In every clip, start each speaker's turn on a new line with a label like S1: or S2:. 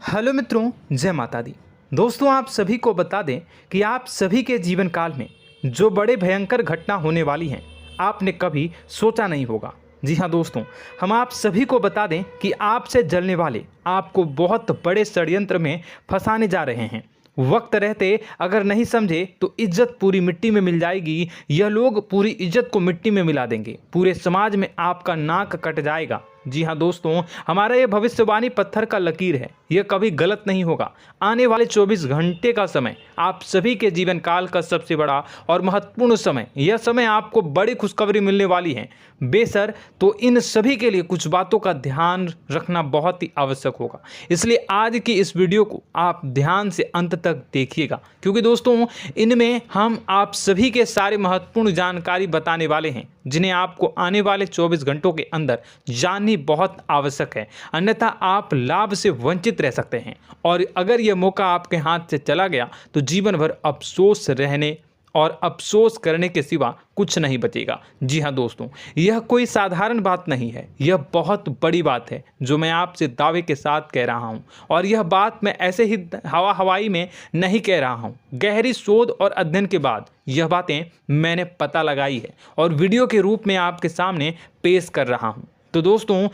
S1: Hello मित्रों, जय माता दी। दोस्तों, आप सभी को बता दें कि आप सभी के जीवन काल में जो बड़े भयंकर घटना होने वाली हैं, आपने कभी सोचा नहीं होगा। जी हाँ दोस्तों, हम आप सभी को बता दें कि आपसे जलने वाले आपको बहुत बड़े षड्यंत्र में फंसाने जा रहे हैं। वक्त रहते अगर नहीं समझे तो इज्जत पूरी मिट्टी में मिल जाएगी। यह लोग पूरी इज्जत को मिट्टी में मिला देंगे। पूरे समाज में आपका नाक कट जाएगा। जी हाँ दोस्तों, हमारा ये भविष्यवाणी पत्थर का लकीर है, यह कभी गलत नहीं होगा। आने वाले 24 घंटे का समय आप सभी के जीवन काल का सबसे बड़ा और महत्वपूर्ण समय। यह समय आपको बड़ी खुशखबरी मिलने वाली है बेसर, तो इन सभी के लिए कुछ बातों का ध्यान रखना बहुत ही आवश्यक होगा। इसलिए आज की इस वीडियो को आप ध्यान से अंत तक देखिएगा, क्योंकि दोस्तों इनमें हम आप सभी के सारे महत्वपूर्ण जानकारी बताने वाले हैं, जिन्हें आपको आने वाले 24 घंटों के अंदर जाननी बहुत आवश्यक है। अन्यथा आप लाभ से वंचित रह सकते हैं, और अगर यह मौका आपके हाथ से चला गया तो जीवन भर अफसोस रहने और अफसोस करने के सिवा कुछ नहीं बचेगा। जी हाँ दोस्तों, यह कोई साधारण बात नहीं है, यह बहुत बड़ी बात है जो मैं आपसे दावे के साथ कह रहा हूँ। और यह बात मैं ऐसे ही हवाई में नहीं कह रहा हूँ। गहरी शोध और अध्ययन के बाद यह बातें मैंने पता लगाई है और वीडियो के रूप में आपके सामने पेश कर रहा हूँ। तो दोस्तों,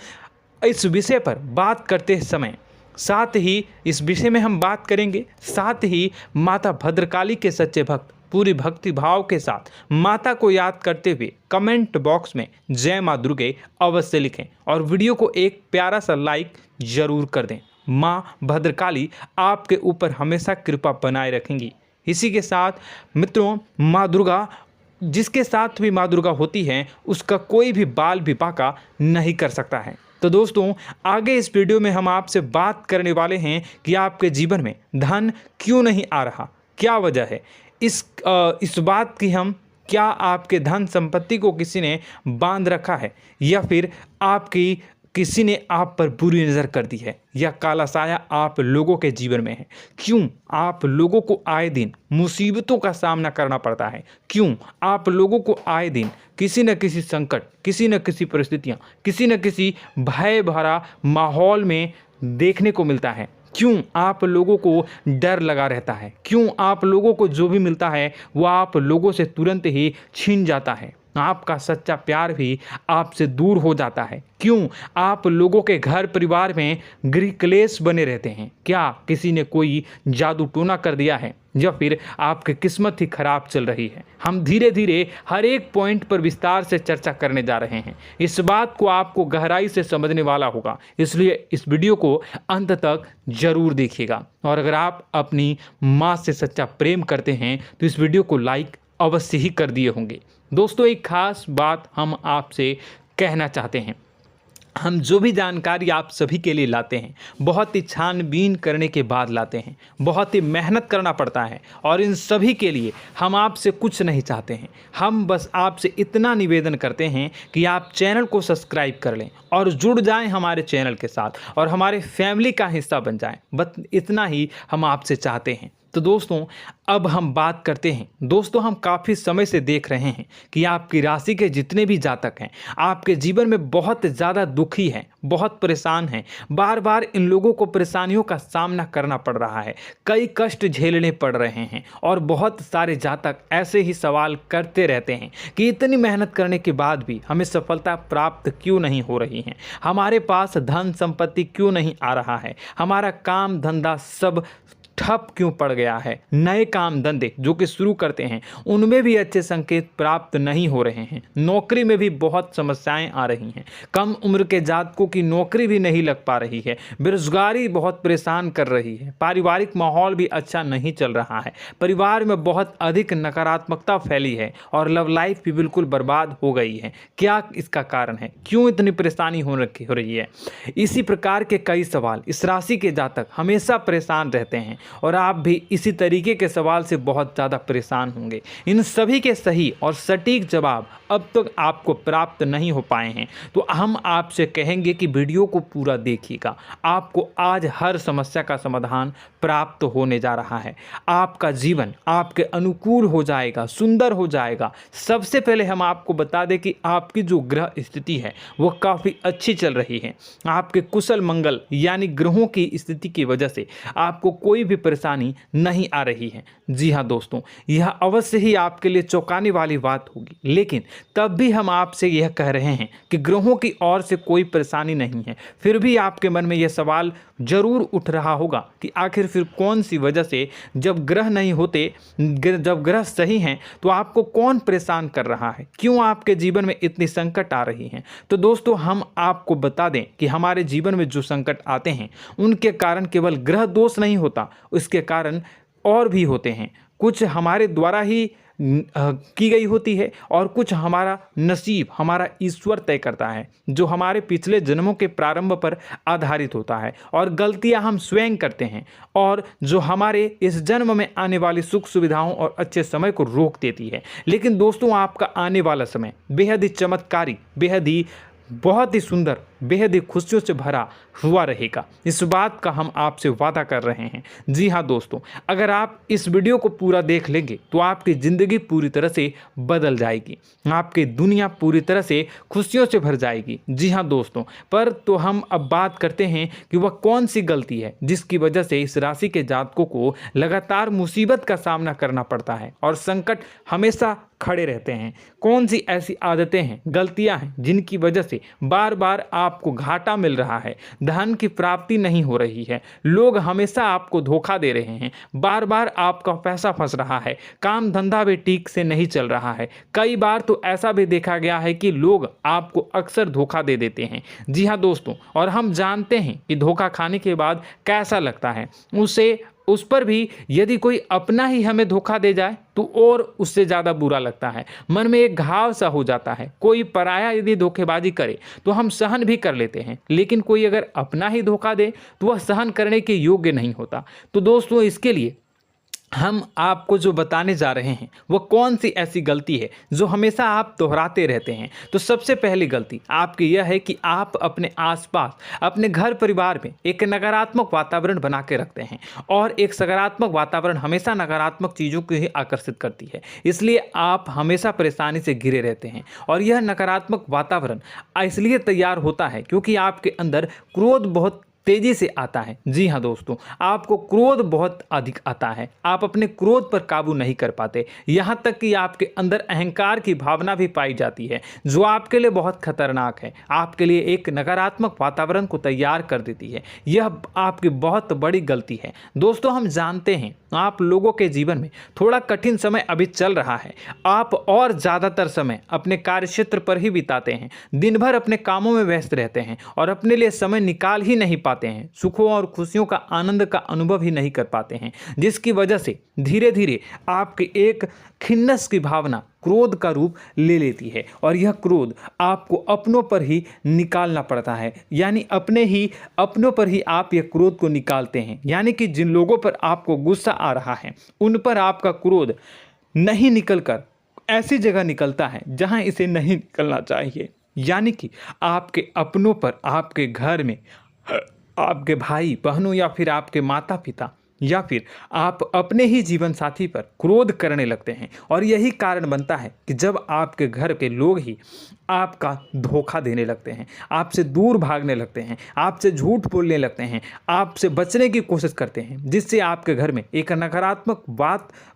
S1: इस विषय पर बात करते समय साथ ही इस विषय में हम बात करेंगे, साथ ही माता भद्रकाली के सच्चे भक्त पूरी भक्ति भाव के साथ माता को याद करते हुए कमेंट बॉक्स में जय मां दुर्गे अवश्य लिखें और वीडियो को एक प्यारा सा लाइक जरूर कर दें। मां भद्रकाली आपके ऊपर हमेशा कृपा बनाए रखेंगी। इसी के साथ मित्रों, मां दुर्गा, जिसके साथ भी मां दुर्गा होती हैं, उसका कोई भी बाल भी बांका नहीं कर सकता है। तो दोस्तों, आगे इस वीडियो में हम आपसे बात करने वाले हैं कि आपके जीवन में धन क्यों नहीं आ रहा, क्या वजह है इस बात की। हम क्या आपके धन संपत्ति को किसी ने बांध रखा है, या फिर आपकी किसी ने आप पर बुरी नज़र कर दी है, या काला साया आप लोगों के जीवन में है। क्यों आप लोगों को आए दिन मुसीबतों का सामना करना पड़ता है, क्यों आप लोगों को आए दिन किसी न किसी संकट, किसी न किसी परिस्थितियाँ, किसी न किसी भय भरा माहौल में देखने को मिलता है। क्यों आप लोगों को डर लगा रहता है, क्यों आप लोगों को जो भी मिलता है वो आप लोगों से तुरंत ही छीन जाता है, आपका सच्चा प्यार भी आपसे दूर हो जाता है। क्यों आप लोगों के घर परिवार में गृह क्लेश बने रहते हैं। क्या किसी ने कोई जादू टोना कर दिया है, या फिर आपकी किस्मत ही खराब चल रही है। हम धीरे धीरे हर एक पॉइंट पर विस्तार से चर्चा करने जा रहे हैं। इस बात को आपको गहराई से समझने वाला होगा, इसलिए इस वीडियो को अंत तक जरूर देखिएगा। और अगर आप अपनी माँ से सच्चा प्रेम करते हैं तो इस वीडियो को लाइक अवश्य ही कर दिए होंगे। दोस्तों, एक खास बात हम आपसे कहना चाहते हैं। हम जो भी जानकारी आप सभी के लिए लाते हैं, बहुत ही छानबीन करने के बाद लाते हैं, बहुत ही मेहनत करना पड़ता है, और इन सभी के लिए हम आपसे कुछ नहीं चाहते हैं। हम बस आपसे इतना निवेदन करते हैं कि आप चैनल को सब्सक्राइब कर लें और जुड़ जाएं हमारे चैनल के साथ और हमारे फैमिली का हिस्सा बन जाएं। बस इतना ही हम आपसे चाहते हैं। तो दोस्तों, अब हम बात करते हैं। दोस्तों, हम काफ़ी समय से देख रहे हैं कि आपकी राशि के जितने भी जातक हैं, आपके जीवन में बहुत ज़्यादा दुखी हैं, बहुत परेशान हैं। बार बार इन लोगों को परेशानियों का सामना करना पड़ रहा है, कई कष्ट झेलने पड़ रहे हैं, और बहुत सारे जातक ऐसे ही सवाल करते रहते हैं कि इतनी मेहनत करने के बाद भी हमें सफलता प्राप्त क्यों नहीं हो रही है, हमारे पास धन संपत्ति क्यों नहीं आ रहा है, हमारा काम धंधा सब ठप क्यों पड़ गया है, नए काम धंधे जो कि शुरू करते हैं उनमें भी अच्छे संकेत प्राप्त नहीं हो रहे हैं, नौकरी में भी बहुत समस्याएं आ रही हैं, कम उम्र के जातकों की नौकरी भी नहीं लग पा रही है, बेरोजगारी बहुत परेशान कर रही है, पारिवारिक माहौल भी अच्छा नहीं चल रहा है, परिवार में बहुत अधिक नकारात्मकता फैली है, और लव लाइफ भी बिल्कुल बर्बाद हो गई है। क्या इसका कारण है, क्यों इतनी परेशानी हो रही है? इसी प्रकार के कई सवाल इस राशि के जातक हमेशा परेशान रहते हैं, और आप भी इसी तरीके के सवाल से बहुत ज़्यादा परेशान होंगे। इन सभी के सही और सटीक जवाब अब तक आपको प्राप्त नहीं हो पाए हैं, तो हम आपसे कहेंगे कि वीडियो को पूरा देखिएगा। आपको आज हर समस्या का समाधान प्राप्त होने जा रहा है। आपका जीवन आपके अनुकूल हो जाएगा, सुंदर हो जाएगा। सबसे पहले हम आपको बता दें कि आपकी जो ग्रह स्थिति है वो काफ़ी अच्छी चल रही है। आपके कुशल मंगल यानी ग्रहों की स्थिति की वजह से आपको कोई भी परेशानी नहीं आ रही है। जी हाँ दोस्तों, यह अवश्य ही आपके लिए चौंकाने वाली बात होगी, लेकिन तब भी हम आपसे यह कह रहे हैं कि ग्रहों की ओर से कोई परेशानी नहीं है। फिर भी आपके मन में यह सवाल जरूर उठ रहा होगा कि आखिर फिर कौन सी वजह से, जब ग्रह नहीं होते, जब ग्रह सही हैं, तो आपको कौन परेशान कर रहा है, क्यों आपके जीवन में इतनी संकट आ रही हैं। तो दोस्तों, हम आपको बता दें कि हमारे जीवन में जो संकट आते हैं उनके कारण केवल ग्रह दोष नहीं होता, उसके कारण और भी होते हैं। कुछ हमारे द्वारा ही की गई होती है और कुछ हमारा नसीब, हमारा ईश्वर तय करता है, जो हमारे पिछले जन्मों के प्रारंभ पर आधारित होता है। और गलतियां हम स्वयं करते हैं और जो हमारे इस जन्म में आने वाली सुख सुविधाओं और अच्छे समय को रोक देती है। लेकिन दोस्तों, आपका आने वाला समय बेहद ही चमत्कारी, बेहद ही बहुत ही सुंदर, बेहद ही खुशियों से भरा हुआ रहेगा। इस बात का हम आपसे वादा कर रहे हैं। जी हाँ दोस्तों, अगर आप इस वीडियो को पूरा देख लेंगे तो आपकी ज़िंदगी पूरी तरह से बदल जाएगी, आपकी दुनिया पूरी तरह से खुशियों से भर जाएगी। जी हाँ दोस्तों, पर तो हम अब बात करते हैं कि वह कौन सी गलती है जिसकी वजह से इस राशि के जातकों को लगातार मुसीबत का सामना करना पड़ता है और संकट हमेशा खड़े रहते हैं। कौन सी ऐसी आदतें हैं, गलतियां हैं जिनकी वजह से बार बार आपको घाटा मिल रहा है, धन की प्राप्ति नहीं हो रही है, लोग हमेशा आपको धोखा दे रहे हैं, बार बार आपका पैसा फंस रहा है, काम धंधा भी ठीक से नहीं चल रहा है। कई बार तो ऐसा भी देखा गया है कि लोग आपको अक्सर धोखा दे देते हैं। जी हाँ दोस्तों, और हम जानते हैं कि धोखा खाने के बाद कैसा लगता है। उस पर भी यदि कोई अपना ही हमें धोखा दे जाए तो और उससे ज़्यादा बुरा लगता है, मन में एक घाव सा हो जाता है। कोई पराया यदि धोखेबाजी करे तो हम सहन भी कर लेते हैं, लेकिन कोई अगर अपना ही धोखा दे तो वह सहन करने के योग्य नहीं होता। तो दोस्तों, इसके लिए हम आपको जो बताने जा रहे हैं वो कौन सी ऐसी गलती है जो हमेशा आप दोहराते रहते हैं। तो सबसे पहली गलती आपकी यह है कि आप अपने आसपास, अपने घर परिवार में एक नकारात्मक वातावरण बना के रखते हैं, और एक सकारात्मक वातावरण हमेशा नकारात्मक चीज़ों को ही आकर्षित करती है। इसलिए आप हमेशा परेशानी से घिरे रहते हैं, और यह नकारात्मक वातावरण इसलिए तैयार होता है क्योंकि आपके अंदर क्रोध बहुत तेजी से आता है। जी हाँ दोस्तों, आपको क्रोध बहुत अधिक आता है, आप अपने क्रोध पर काबू नहीं कर पाते, यहाँ तक कि आपके अंदर अहंकार की भावना भी पाई जाती है, जो आपके लिए बहुत खतरनाक है, आपके लिए एक नकारात्मक वातावरण को तैयार कर देती है। यह आपकी बहुत बड़ी गलती है। दोस्तों, हम जानते हैं आप लोगों के जीवन में थोड़ा कठिन समय अभी चल रहा है। आप और ज़्यादातर समय अपने कार्यक्षेत्र पर ही बिताते हैं, दिन भर अपने कामों में व्यस्त रहते हैं और अपने लिए समय निकाल ही नहीं पाते हैं, सुखों और खुशियों का आनंद का अनुभव ही नहीं कर पाते हैं, जिसकी वजह से धीरे धीरे आपकी एक खिन्नस की भावना क्रोध का रूप ले लेती है, और यह क्रोध आपको अपनों पर ही निकालना पड़ता है। यानी अपनों पर ही आप यह क्रोध को निकालते हैं। यानी कि जिन लोगों पर आपको गुस्सा आ रहा है उन पर आपका क्रोध नहीं निकलकर ऐसी जगह निकलता है जहां इसे नहीं निकलना चाहिए। यानी कि आपके अपनों पर, आपके घर में आपके भाई बहनों या फिर आपके माता पिता या फिर आप अपने ही जीवन साथी पर क्रोध करने लगते हैं, और यही कारण बनता है कि जब आपके घर के लोग ही आपका धोखा देने लगते हैं, आपसे दूर भागने लगते हैं, आपसे झूठ बोलने लगते हैं, आपसे बचने की कोशिश करते हैं, जिससे आपके घर में एक नकारात्मक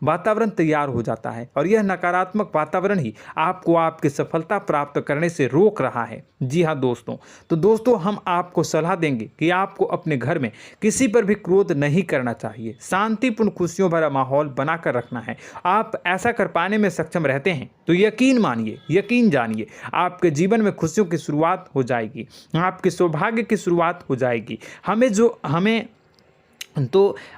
S1: वातावरण तैयार हो जाता है, और यह नकारात्मक वातावरण ही आपको आपकी सफलता प्राप्त करने से रोक रहा है। जी हाँ दोस्तों, तो दोस्तों, हम आपको सलाह देंगे कि आपको अपने घर में किसी पर भी क्रोध नहीं करना चाहिए, शांतिपूर्ण खुशियों भरा माहौल बनाकर रखना है। आप ऐसा कर पाने में सक्षम रहते हैं तो यकीन मानिए, यकीन जानिए, आपके जीवन में खुशियों की शुरुआत हो जाएगी, आपके सौभाग्य की शुरुआत हो जाएगी।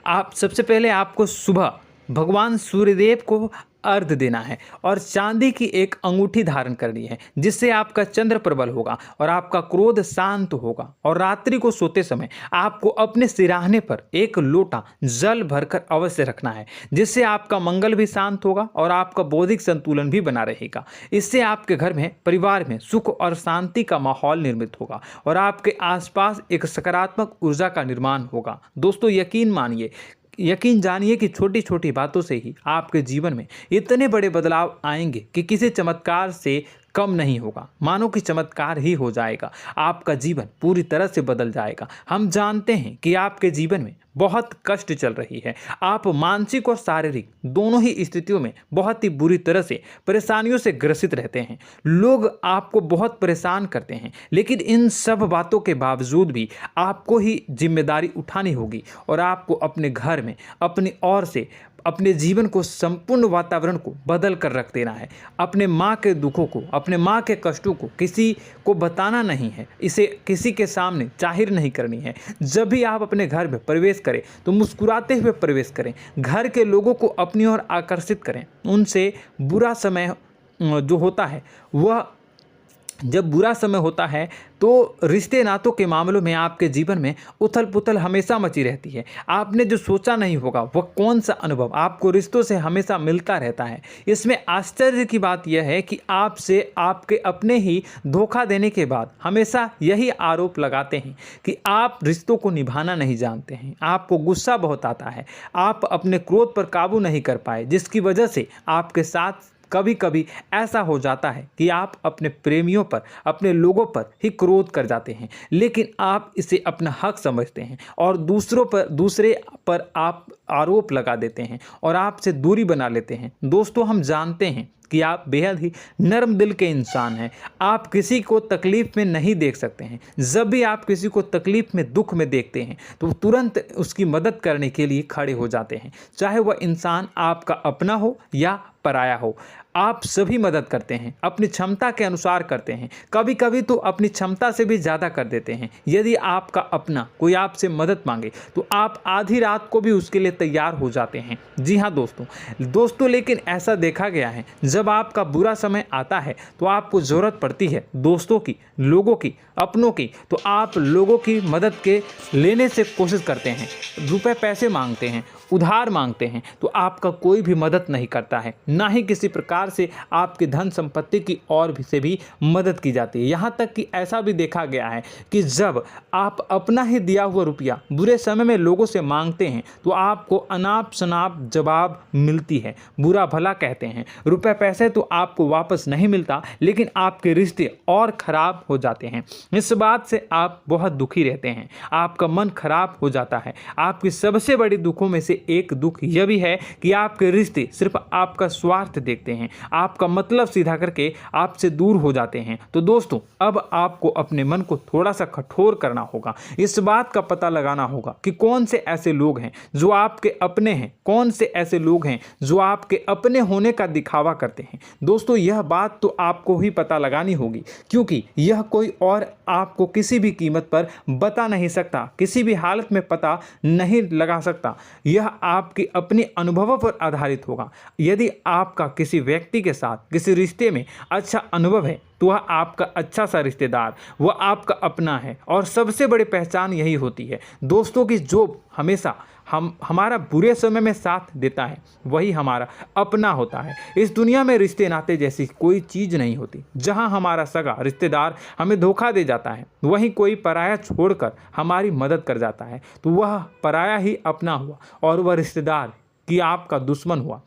S1: आप सबसे पहले आपको सुबह भगवान सूर्यदेव को अर्घ देना है और चांदी की एक अंगूठी धारण करनी है, जिससे आपका चंद्र प्रबल होगा और आपका क्रोध शांत होगा। और रात्रि को सोते समय आपको अपने सिराहने पर एक लोटा जल भरकर अवश्य रखना है, जिससे आपका मंगल भी शांत होगा और आपका बौद्धिक संतुलन भी बना रहेगा। इससे आपके घर में, परिवार में सुख और शांति का माहौल निर्मित होगा और आपके आसपास एक सकारात्मक ऊर्जा का निर्माण होगा। दोस्तों यकीन जानिए कि छोटी छोटी बातों से ही आपके जीवन में इतने बड़े बदलाव आएंगे कि किसी चमत्कार से कम नहीं होगा। मानो कि चमत्कार ही हो जाएगा, आपका जीवन पूरी तरह से बदल जाएगा। हम जानते हैं कि आपके जीवन में बहुत कष्ट चल रही है, आप मानसिक और शारीरिक दोनों ही स्थितियों में बहुत ही बुरी तरह से परेशानियों से ग्रसित रहते हैं। लोग आपको बहुत परेशान करते हैं, लेकिन इन सब बातों के बावजूद भी आपको ही जिम्मेदारी उठानी होगी और आपको अपने घर में अपनी ओर से अपने जीवन को, संपूर्ण वातावरण को बदल कर रख देना है। अपने माँ के दुखों को, अपने माँ के कष्टों को किसी को बताना नहीं है, इसे किसी के सामने जाहिर नहीं करनी है। जब भी आप अपने घर में प्रवेश करें तो मुस्कुराते हुए प्रवेश करें, घर के लोगों को अपनी ओर आकर्षित करें। उनसे बुरा समय जो होता है वह जब बुरा समय होता है तो रिश्ते नातों के मामलों में आपके जीवन में उथल पुथल हमेशा मची रहती है। आपने जो सोचा नहीं होगा वह कौन सा अनुभव आपको रिश्तों से हमेशा मिलता रहता है। इसमें आश्चर्य की बात यह है कि आपसे आपके अपने ही धोखा देने के बाद हमेशा यही आरोप लगाते हैं कि आप रिश्तों को निभाना नहीं जानते हैं, आपको गुस्सा बहुत आता है, आप अपने क्रोध पर काबू नहीं कर पाए, जिसकी वजह से आपके साथ कभी कभी ऐसा हो जाता है कि आप अपने प्रेमियों पर, अपने लोगों पर ही क्रोध कर जाते हैं, लेकिन आप इसे अपना हक समझते हैं और दूसरे पर आप आरोप लगा देते हैं और आपसे दूरी बना लेते हैं। दोस्तों, हम जानते हैं कि आप बेहद ही नर्म दिल के इंसान हैं। आप किसी को तकलीफ़ में नहीं देख सकते हैं। जब भी आप किसी को तकलीफ़ में, दुख में देखते हैं तो तुरंत उसकी मदद करने के लिए खड़े हो जाते हैं, चाहे वह इंसान आपका अपना हो या पराया हो। आप सभी मदद करते हैं, अपनी क्षमता के अनुसार करते हैं, कभी कभी तो अपनी क्षमता से भी ज़्यादा कर देते हैं। यदि आपका अपना कोई आपसे मदद मांगे तो आप आधी रात को भी उसके लिए तैयार हो जाते हैं। जी हाँ दोस्तों, लेकिन ऐसा देखा गया है, जब आपका बुरा समय आता है तो आपको ज़रूरत पड़ती है दोस्तों की, लोगों की, अपनों की, तो आप लोगों की मदद के लेने से कोशिश करते हैं, रुपए पैसे मांगते हैं, उधार मांगते हैं, तो आपका कोई भी मदद नहीं करता है, ना ही किसी प्रकार से आपकी धन संपत्ति की और भी से भी मदद की जाती है। यहाँ तक कि ऐसा भी देखा गया है कि जब आप अपना ही दिया हुआ रुपया बुरे समय में लोगों से मांगते हैं तो आपको अनाप शनाप जवाब मिलती है, बुरा भला कहते हैं। रुपए पैसे तो आपको वापस नहीं मिलता, लेकिन आपके रिश्ते और खराब हो जाते हैं। इस बात से आप बहुत दुखी रहते हैं, आपका मन खराब हो जाता है। आपकी सबसे बड़ी दुखों में से एक दुख यह भी है कि आपके रिश्ते सिर्फ आपका स्वार्थ देखते हैं, आपका मतलब सीधा करके आपसे दूर हो जाते हैं। तो दोस्तों, अब आपको अपने मन को थोड़ा सा कठोर करना होगा, इस बात का पता लगाना होगा कि कौन से ऐसे लोग हैं जो आपके अपने हैं, कौन से ऐसे लोग हैं जो आपके अपने होने का दिखावा करते हैं। दोस्तों, यह बात तो आपको ही पता लगानी होगी, क्योंकि यह कोई और आपको किसी भी कीमत पर बता नहीं सकता, किसी भी हालत में पता नहीं लगा सकता। यह आपके अपने अनुभवों पर आधारित होगा। यदि आपका किसी व्यक्ति के साथ किसी रिश्ते में अच्छा अनुभव है तो वह आपका अच्छा सा रिश्तेदार, वह आपका अपना है। और सबसे बड़ी पहचान यही होती है दोस्तों की जो हमेशा हमारा बुरे समय में साथ देता है वही हमारा अपना होता है। इस दुनिया में रिश्ते नाते जैसी कोई चीज़ नहीं होती। जहां हमारा सगा रिश्तेदार हमें धोखा दे जाता है, वहीं कोई पराया छोड़कर हमारी मदद कर जाता है तो वह पराया ही अपना हुआ और वह रिश्तेदार की आपका दुश्मन हुआ।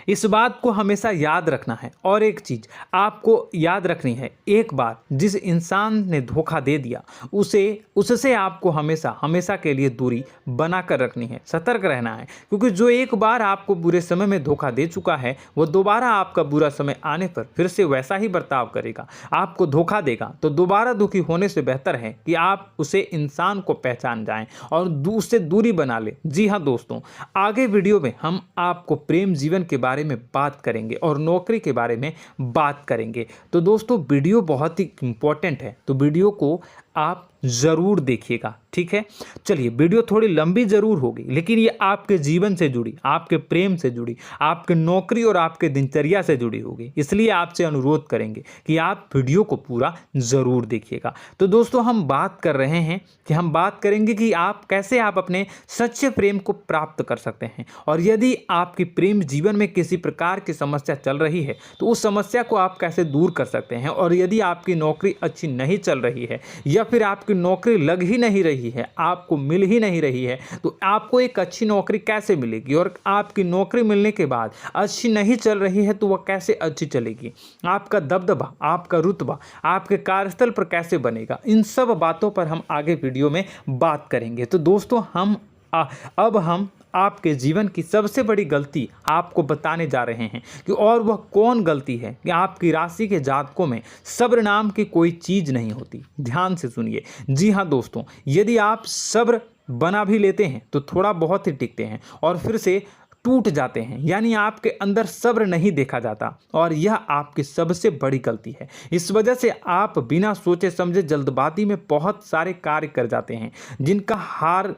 S1: इस बात को हमेशा याद रखना है। और एक चीज़ आपको याद रखनी है, एक बार जिस इंसान ने धोखा दे दिया उससे आपको हमेशा के लिए दूरी बना कर रखनी है, सतर्क रहना है। क्योंकि जो एक बार आपको बुरे समय में धोखा दे चुका है वो दोबारा आपका बुरा समय आने पर फिर से वैसा ही बर्ताव करेगा, आपको धोखा देगा। तो दोबारा दुखी होने से बेहतर है कि आप उसे इंसान को पहचान जाएं और उससे दूरी बना लें। जी हाँ दोस्तों, आगे वीडियो में हम आपको प्रेम जीवन के बारे में बात करेंगे और नौकरी के बारे में बात करेंगे। तो दोस्तों, वीडियो बहुत ही इम्पोर्टेंट है, तो वीडियो को आप ज़रूर देखिएगा, ठीक है। चलिए, वीडियो थोड़ी लंबी ज़रूर होगी, लेकिन ये आपके जीवन से जुड़ी, आपके प्रेम से जुड़ी, आपके नौकरी और आपके दिनचर्या से जुड़ी होगी, इसलिए आपसे अनुरोध करेंगे कि आप वीडियो को पूरा ज़रूर देखिएगा। तो दोस्तों, हम बात कर रहे हैं कि हम बात करेंगे कि आप कैसे आप अपने सच्चे प्रेम को प्राप्त कर सकते हैं, और यदि आपकी प्रेम जीवन में किसी प्रकार की समस्या चल रही है तो उस समस्या को आप कैसे दूर कर सकते हैं, और यदि आपकी नौकरी अच्छी नहीं चल रही है या फिर आपकी नौकरी लग ही नहीं रही है, आपको मिल ही नहीं रही है, तो आपको एक अच्छी नौकरी कैसे मिलेगी, और आपकी नौकरी मिलने के बाद अच्छी नहीं चल रही है तो वह कैसे अच्छी चलेगी, आपका दबदबा, आपका रुतबा आपके कार्यस्थल पर कैसे बनेगा, इन सब बातों पर हम आगे वीडियो में बात करेंगे। तो दोस्तों, अब हम आपके जीवन की सबसे बड़ी गलती आपको बताने जा रहे हैं कि और वह कौन गलती है कि आपकी राशि के जातकों में सब्र नाम की कोई चीज़ नहीं होती। ध्यान से सुनिए। जी हाँ दोस्तों, यदि आप सब्र बना भी लेते हैं तो थोड़ा बहुत ही टिकते हैं और फिर से टूट जाते हैं, यानी आपके अंदर सब्र नहीं देखा जाता, और यह आपकी सबसे बड़ी गलती है। इस वजह से आप बिना सोचे समझे जल्दबाजी में बहुत सारे कार्य कर जाते हैं, जिसका हार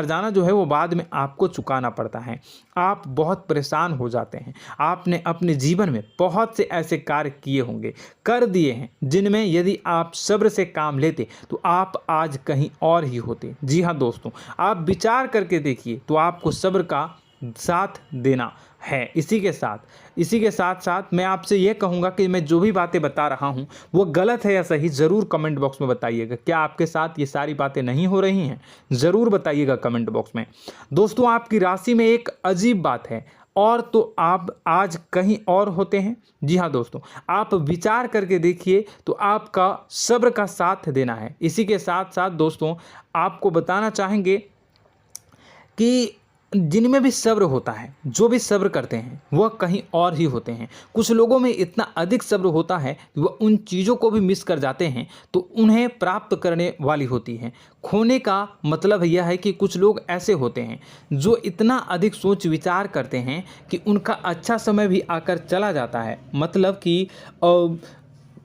S1: जाना जो है वो बाद में आपको चुकाना पड़ता है। आप बहुत परेशान हो जाते हैं। आपने अपने जीवन में बहुत से ऐसे कार्य किए होंगे, कर दिए हैं, जिनमें यदि आप सब्र से काम लेते तो आप आज कहीं और ही होते। जी हाँ दोस्तों, आप विचार करके देखिए तो आपको सब्र का साथ देना है। इसी के साथ साथ मैं आपसे यह कहूँगा कि मैं जो भी बातें बता रहा हूँ वो गलत है या सही, ज़रूर कमेंट बॉक्स में बताइएगा। क्या आपके साथ ये सारी बातें नहीं हो रही हैं? ज़रूर बताइएगा कमेंट बॉक्स में। दोस्तों, आपकी राशि में एक अजीब बात है, और तो आप आज कहीं और होते हैं। जी हाँ दोस्तों, आप विचार करके देखिए तो आपका सब्र का साथ देना है। इसी के साथ साथ दोस्तों, आपको बताना चाहेंगे कि जिनमें भी सब्र होता है, जो भी सब्र करते हैं वह कहीं और ही होते हैं। कुछ लोगों में इतना अधिक सब्र होता है कि वह उन चीज़ों को भी मिस कर जाते हैं तो उन्हें प्राप्त करने वाली होती हैं। खोने का मतलब यह है कि कुछ लोग ऐसे होते हैं जो इतना अधिक सोच विचार करते हैं कि उनका अच्छा समय भी आकर चला जाता है, मतलब कि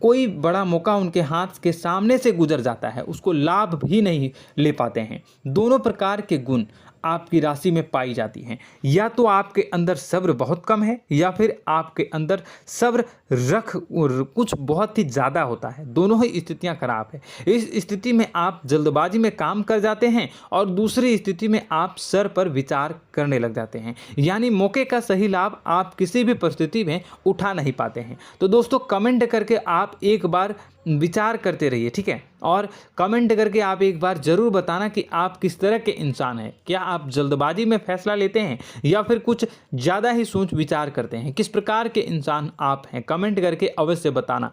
S1: कोई बड़ा मौका उनके हाथ के सामने से गुजर जाता है, उसको लाभ भी नहीं ले पाते हैं। दोनों प्रकार के गुण आपकी राशि में पाई जाती हैं। या तो आपके अंदर सब्र बहुत कम है, या फिर आपके अंदर सब्र कुछ बहुत ही ज़्यादा होता है। दोनों ही स्थितियां खराब है। इस स्थिति में आप जल्दबाजी में काम कर जाते हैं, और दूसरी स्थिति में आप सर पर विचार करने लग जाते हैं, यानी मौके का सही लाभ आप किसी भी परिस्थिति में उठा नहीं पाते हैं। तो दोस्तों, कमेंट करके आप एक बार विचार करते रहिए, ठीक है, और कमेंट करके आप एक बार ज़रूर बताना कि आप किस तरह के इंसान हैं। क्या आप जल्दबाजी में फैसला लेते हैं या फिर कुछ ज़्यादा ही सोच विचार करते हैं? किस प्रकार के इंसान आप हैं? कमेंट करके अवश्य बताना।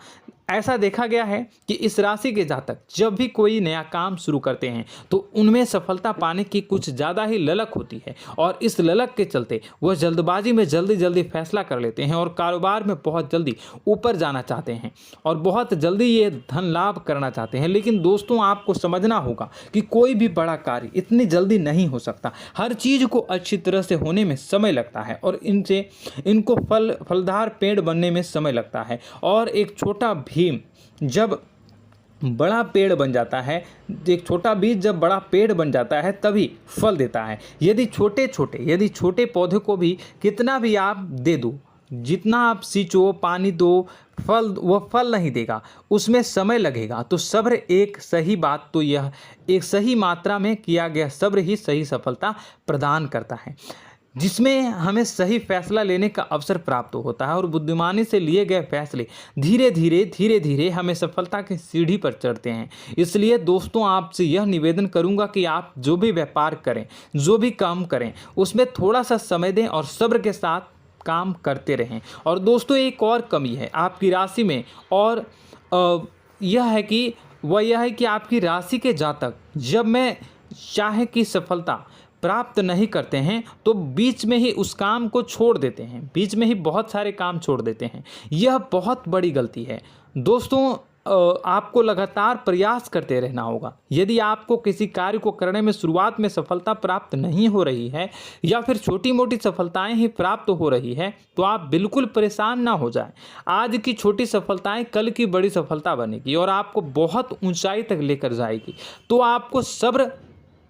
S1: ऐसा देखा गया है कि इस राशि के जातक जब भी कोई नया काम शुरू करते हैं तो उनमें सफलता पाने की कुछ ज़्यादा ही ललक होती है, और इस ललक के चलते वह जल्दबाजी में जल्दी फैसला कर लेते हैं और कारोबार में बहुत जल्दी ऊपर जाना चाहते हैं और बहुत जल्दी ये धन लाभ करना चाहते हैं। लेकिन दोस्तों, आपको समझना होगा कि कोई भी बड़ा कार्य इतनी जल्दी नहीं हो सकता। हर चीज़ को अच्छी तरह से होने में समय लगता है, और इनको फलदार पेड़ बनने में समय लगता है। और एक छोटा भीम जब बड़ा पेड़ बन जाता है, एक छोटा बीज जब बड़ा पेड़ बन जाता है तभी फल देता है। यदि छोटे पौधे को भी कितना भी आप दे दो, जितना आप सींचो, पानी दो, वह फल नहीं देगा, उसमें समय लगेगा। तो सब्र एक सही बात, तो यह एक सही मात्रा में किया गया सब्र ही सही सफलता प्रदान करता है, जिसमें हमें सही फैसला लेने का अवसर प्राप्त होता है, और बुद्धिमानी से लिए गए फैसले धीरे धीरे हमें सफलता की सीढ़ी पर चढ़ते हैं। इसलिए दोस्तों, आपसे यह निवेदन करूंगा कि आप जो भी व्यापार करें, जो भी काम करें, उसमें थोड़ा सा समय दें और सब्र के साथ काम करते रहें। और दोस्तों, एक और कमी है आपकी राशि में, और यह है कि आपकी राशि के जातक जब में चाहे की सफलता प्राप्त नहीं करते हैं तो बीच में ही उस काम को छोड़ देते हैं, बीच में ही बहुत सारे काम छोड़ देते हैं। यह बहुत बड़ी गलती है दोस्तों। आपको लगातार प्रयास करते रहना होगा। यदि आपको किसी कार्य को करने में शुरुआत में सफलता प्राप्त नहीं हो रही है या फिर छोटी मोटी सफलताएं ही प्राप्त हो रही है तो आप बिल्कुल परेशान ना हो जाएं। आज की छोटी सफलताएं कल की बड़ी सफलता बनेगी और आपको बहुत ऊंचाई तक लेकर जाएगी। तो आपको सब्र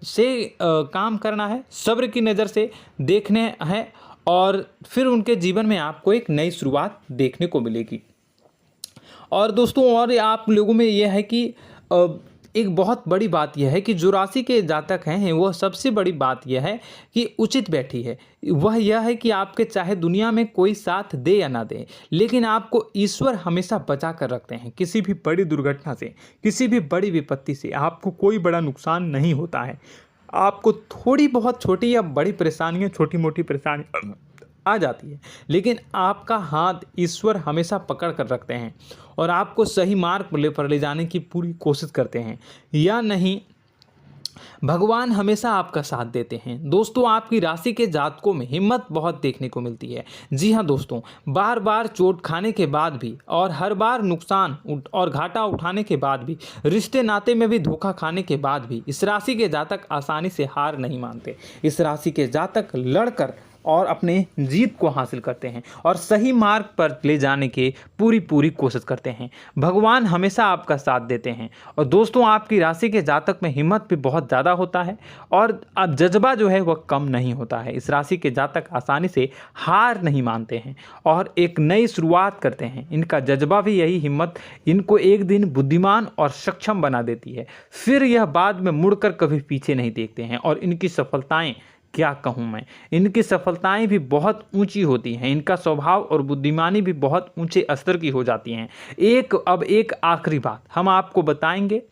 S1: से काम करना है, सब्र की नज़र से देखने हैं और फिर उनके जीवन में आपको एक नई शुरुआत देखने को मिलेगी। और दोस्तों और आप लोगों में यह है कि एक बहुत बड़ी बात यह है कि जो राशि के जातक हैं वह सबसे बड़ी बात यह है कि उचित बैठी है। वह यह है कि आपके चाहे दुनिया में कोई साथ दे या ना दे, लेकिन आपको ईश्वर हमेशा बचा कर रखते हैं। किसी भी बड़ी दुर्घटना से, किसी भी बड़ी विपत्ति से आपको कोई बड़ा नुकसान नहीं होता है। आपको थोड़ी बहुत छोटी या बड़ी परेशानियाँ, छोटी मोटी परेशानी आ जाती है, लेकिन आपका हाथ ईश्वर हमेशा पकड़ कर रखते हैं और आपको सही मार्ग पर ले जाने की पूरी कोशिश करते हैं। या नहीं, भगवान हमेशा आपका साथ देते हैं। दोस्तों आपकी राशि के जातकों में हिम्मत बहुत देखने को मिलती है। जी हाँ दोस्तों, बार बार चोट खाने के बाद भी और हर बार नुकसान और घाटा उठाने के बाद भी, रिश्ते नाते में भी धोखा खाने के बाद भी इस राशि के जातक आसानी से हार नहीं मानते। इस राशि के जातक लड़कर और अपने जीत को हासिल करते हैं और सही मार्ग पर ले जाने की पूरी कोशिश करते हैं। भगवान हमेशा आपका साथ देते हैं। और दोस्तों आपकी राशि के जातक में हिम्मत भी बहुत ज़्यादा होता है और अब जज्बा जो है वह कम नहीं होता है। इस राशि के जातक आसानी से हार नहीं मानते हैं और एक नई शुरुआत करते हैं। इनका जज्बा भी, यही हिम्मत इनको एक दिन बुद्धिमान और सक्षम बना देती है। फिर यह बाद में मुड़कर कभी पीछे नहीं देखते हैं और इनकी सफलताएं, क्या कहूँ मैं, इनकी सफलताएं भी बहुत ऊंची होती हैं। इनका स्वभाव और बुद्धिमानी भी बहुत ऊंचे स्तर की हो जाती हैं। अब एक आखिरी बात हम आपको बताएंगे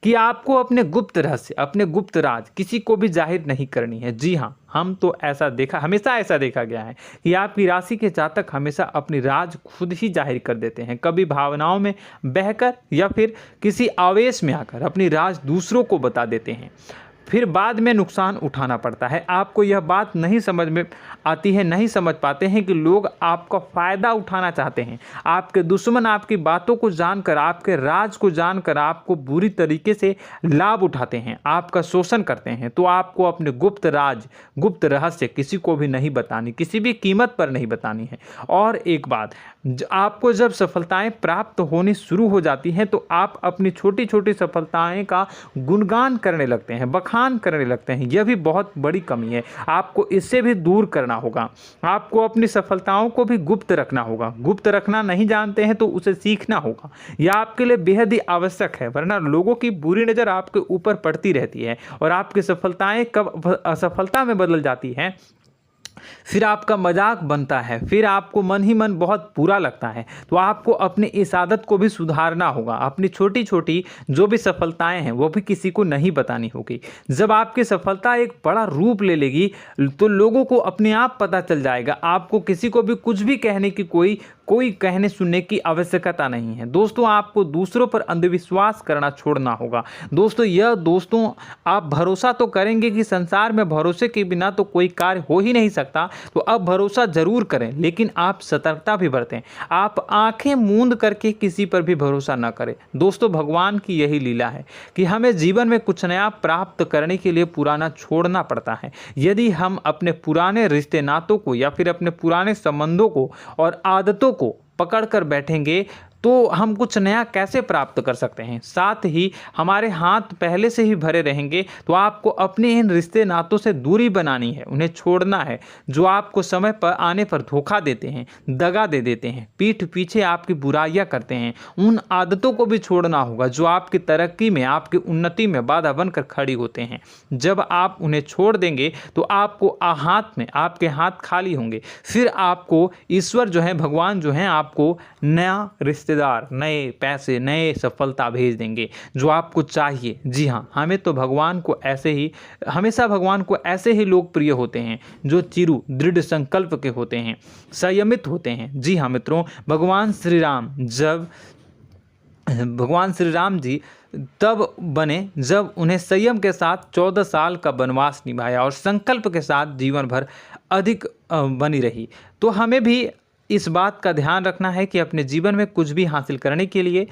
S1: कि आपको अपने गुप्त रहस्य, अपने गुप्त राज किसी को भी जाहिर नहीं करनी है। जी हाँ, हमेशा ऐसा देखा गया है कि आपकी राशि के जातक हमेशा अपनी राज खुद ही जाहिर कर देते हैं। कभी भावनाओं में बहकर या फिर किसी आवेश में आकर अपनी राज दूसरों को बता देते हैं, फिर बाद में नुकसान उठाना पड़ता है। आपको यह बात नहीं समझ में आती है, नहीं समझ पाते हैं कि लोग आपका फ़ायदा उठाना चाहते हैं। आपके दुश्मन आपकी बातों को जानकर, आपके राज को जानकर आपको बुरी तरीके से लाभ उठाते हैं, आपका शोषण करते हैं। तो आपको अपने गुप्त राज, गुप्त रहस्य किसी को भी नहीं बतानी, किसी भी कीमत पर नहीं बतानी है। और एक बात, आपको जब सफलताएं प्राप्त होनी शुरू हो जाती हैं तो आप अपनी छोटी छोटी सफलताएं का गुणगान करने लगते हैं, बखान करने लगते हैं। यह भी बहुत बड़ी कमी है, आपको इससे भी दूर करना होगा। आपको अपनी सफलताओं को भी गुप्त रखना होगा। गुप्त रखना नहीं जानते हैं तो उसे सीखना होगा। यह आपके लिए बेहद ही आवश्यक है, वरना लोगों की बुरी नज़र आपके ऊपर पड़ती रहती है और आपकी सफलताएं कब असफलता में बदल जाती हैं, फिर आपका मजाक बनता है, फिर आपको मन ही मन बहुत बुरा लगता है। तो आपको अपनी इस आदत को भी सुधारना होगा। अपनी छोटी छोटी जो भी सफलताएं हैं वो भी किसी को नहीं बतानी होगी। जब आपकी सफलता एक बड़ा रूप ले लेगी तो लोगों को अपने आप पता चल जाएगा। आपको किसी को भी कुछ भी कहने की कोई कहने सुनने की आवश्यकता नहीं है। दोस्तों आपको दूसरों पर अंधविश्वास करना छोड़ना होगा। दोस्तों आप भरोसा तो करेंगे कि संसार में भरोसे के बिना तो कोई कार्य हो ही नहीं सकता, तो अब भरोसा जरूर करें, लेकिन आप सतर्कता भी बरतें। आप आंखें मूंद करके किसी पर भी भरोसा न करें। दोस्तों भगवान की यही लीला है कि हमें जीवन में कुछ नया प्राप्त करने के लिए पुराना छोड़ना पड़ता है। यदि हम अपने पुराने रिश्ते नातों को या फिर अपने पुराने संबंधों को और आदतों को पकड़ कर बैठेंगे तो हम कुछ नया कैसे प्राप्त कर सकते हैं। साथ ही हमारे हाथ पहले से ही भरे रहेंगे। तो आपको अपने इन रिश्ते नातों से दूरी बनानी है, उन्हें छोड़ना है। जो आपको समय पर आने पर धोखा देते हैं, दगा दे देते हैं, पीठ पीछे आपकी बुराइयां करते हैं, उन आदतों को भी छोड़ना होगा जो आपकी तरक्की में, आपकी उन्नति में बाधा बनकर खड़ी होते हैं। जब आप उन्हें छोड़ देंगे तो आपको आपके हाथ खाली होंगे। फिर आपको ईश्वर जो है, भगवान जो है, आपको नया रिश्तेदार, नए पैसे, नए सफलता भेज देंगे जो आपको चाहिए। जी हाँ, हमेशा भगवान को ऐसे ही लोग प्रिय होते हैं जो चिरु दृढ़ संकल्प के होते हैं, संयमित होते हैं। जी हाँ मित्रों, भगवान श्री राम जी तब बने जब उन्हें संयम के साथ 14 साल का वनवास निभाया और संकल्प के साथ जीवन भर अधिक बनी रही। तो हमें भी इस बात का ध्यान रखना है कि अपने जीवन में कुछ भी हासिल करने के लिए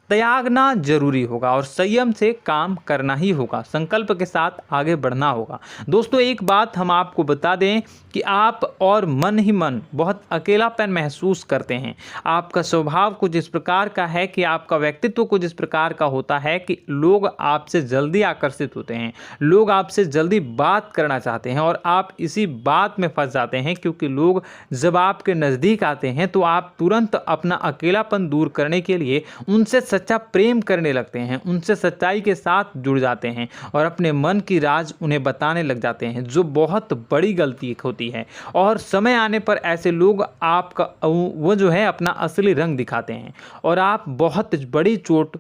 S1: त्यागना जरूरी होगा और संयम से काम करना ही होगा, संकल्प के साथ आगे बढ़ना होगा। दोस्तों एक बात हम आपको बता दें कि आप और मन ही मन बहुत अकेलापन महसूस करते हैं। आपका स्वभाव कुछ इस प्रकार का है कि आपका व्यक्तित्व कुछ इस प्रकार का होता है कि लोग आपसे जल्दी आकर्षित होते हैं, लोग आपसे जल्दी बात करना चाहते हैं और आप इसी बात में फंस जाते हैं, क्योंकि लोग जब आपके नज़दीक आते हैं तो आप तुरंत अपना अकेलापन दूर करने के लिए उनसे सच्चा प्रेम करने लगते हैं, उनसे सच्चाई के साथ जुड़ जाते हैं और अपने मन की राज उन्हें बताने लग जाते हैं, जो बहुत बड़ी गलती होती है। और समय आने पर ऐसे लोग आपका वो जो है अपना असली रंग दिखाते हैं और आप बहुत बड़ी चोट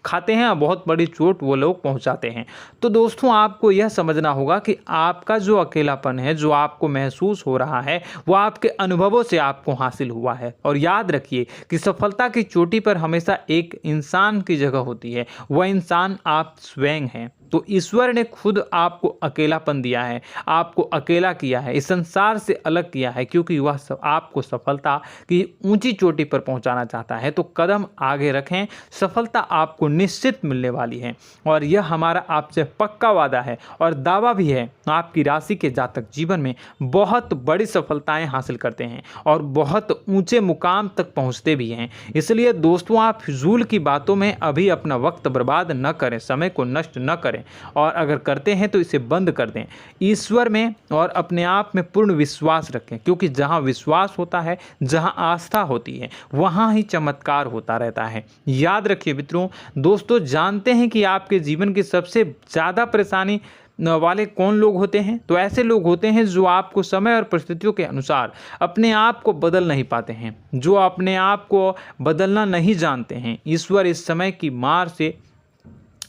S1: खाते हैं, बहुत बड़ी चोट वो लोग पहुंचाते हैं। तो दोस्तों आपको यह समझना होगा कि आपका जो अकेलापन है, जो आपको महसूस हो रहा है, वो आपके अनुभवों से आपको हासिल हुआ है। और याद रखिए कि सफलता की चोटी पर हमेशा एक इंसान की जगह होती है, वह इंसान आप स्वयं हैं। तो ईश्वर ने खुद आपको अकेलापन दिया है, आपको अकेला किया है, इस संसार से अलग किया है, क्योंकि वह आपको सफलता की ऊंची चोटी पर पहुंचाना चाहता है। तो कदम आगे रखें, सफलता आपको निश्चित मिलने वाली है और यह हमारा आपसे पक्का वादा है और दावा भी है। आपकी राशि के जातक जीवन में बहुत बड़ी सफलताएं हासिल करते हैं और बहुत ऊंचे मुकाम तक पहुंचते भी हैं। इसलिए दोस्तों आप फिजूल की बातों में अभी अपना वक्त बर्बाद न करें, समय को नष्ट न करें और अगर करते हैं तो इसे बंद कर दें। ईश्वर में और अपने आप में पूर्ण विश्वास रखें, क्योंकि जहां विश्वास होता है, जहां आस्था होती है, वहां ही चमत्कार होता रहता है। याद रखिए मित्रों, दोस्तों जानते हैं कि आपके जीवन की सबसे ज़्यादा परेशानी वाले कौन लोग होते हैं? तो ऐसे लोग होते हैं जो आपको समय और परिस्थितियों के अनुसार अपने आप को बदल नहीं पाते हैं, जो अपने आप को बदलना नहीं जानते हैं। ईश्वर इस समय की मार से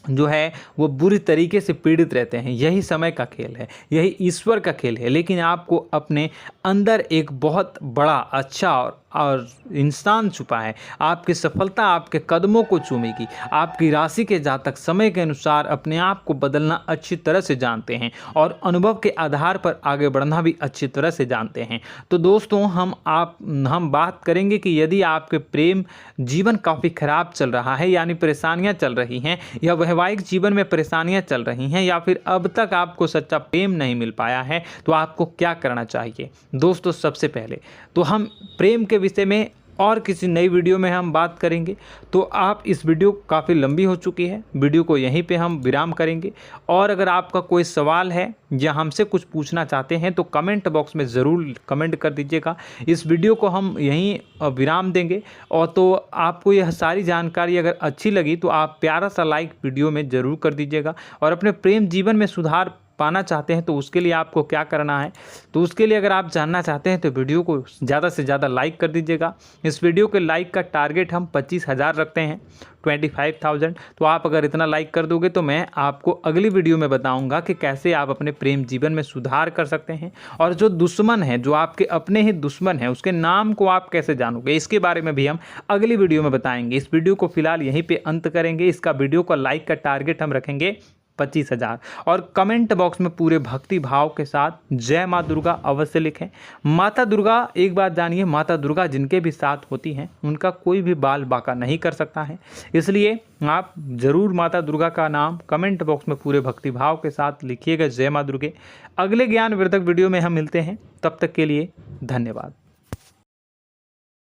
S1: जो है वो बुरी तरीके से पीड़ित रहते हैं। यही समय का खेल है, यही ईश्वर का खेल है। लेकिन आपको अपने अंदर एक बहुत बड़ा अच्छा और इंसान छुपा है। आपकी सफलता आपके कदमों को चूमेगी। आपकी राशि के जातक समय के अनुसार अपने आप को बदलना अच्छी तरह से जानते हैं और अनुभव के आधार पर आगे बढ़ना भी अच्छी तरह से जानते हैं। तो दोस्तों हम बात करेंगे कि यदि आपके प्रेम जीवन काफ़ी खराब चल रहा है, यानी परेशानियां चल रही हैं, या वैवाहिक जीवन में परेशानियां चल रही हैं, या फिर अब तक आपको सच्चा प्रेम नहीं मिल पाया है, तो आपको क्या करना चाहिए। दोस्तों सबसे पहले तो हम प्रेम के विषय में और किसी नई वीडियो में हम बात करेंगे। तो आप इस वीडियो काफ़ी लंबी हो चुकी है, वीडियो को यहीं पे हम विराम करेंगे। और अगर आपका कोई सवाल है या हमसे कुछ पूछना चाहते हैं तो कमेंट बॉक्स में ज़रूर कमेंट कर दीजिएगा। इस वीडियो को हम यहीं विराम देंगे। और तो आपको यह सारी जानकारी अगर अच्छी लगी तो आप प्यारा सा लाइक वीडियो में ज़रूर कर दीजिएगा। और अपने प्रेम जीवन में सुधार पाना चाहते हैं तो उसके लिए आपको क्या करना है, तो उसके लिए अगर आप जानना चाहते हैं तो वीडियो को ज़्यादा से ज़्यादा लाइक कर दीजिएगा। इस वीडियो के लाइक का टारगेट हम 25,000 रखते हैं, 25,000। तो आप अगर इतना लाइक कर दोगे तो मैं आपको अगली वीडियो में बताऊंगा कि कैसे आप अपने प्रेम जीवन में सुधार कर सकते हैं। और जो दुश्मन है, जो आपके अपने ही दुश्मन है, उसके नाम को आप कैसे जानोगे, इसके बारे में भी हम अगली वीडियो में बताएंगे। इस वीडियो को फिलहाल यहीं पर अंत करेंगे। इसका वीडियो का लाइक का टारगेट हम रखेंगे 25,000। और कमेंट बॉक्स में पूरे भक्ति भाव के साथ जय माँ दुर्गा अवश्य लिखें। माता दुर्गा, एक बात जानिए, माता दुर्गा जिनके भी साथ होती हैं उनका कोई भी बाल बाका नहीं कर सकता है। इसलिए आप ज़रूर माता दुर्गा का नाम कमेंट बॉक्स में पूरे भक्ति भाव के साथ लिखिएगा, जय माँ दुर्गे। अगले ज्ञानवर्धक वीडियो में हम मिलते हैं, तब तक के लिए धन्यवाद।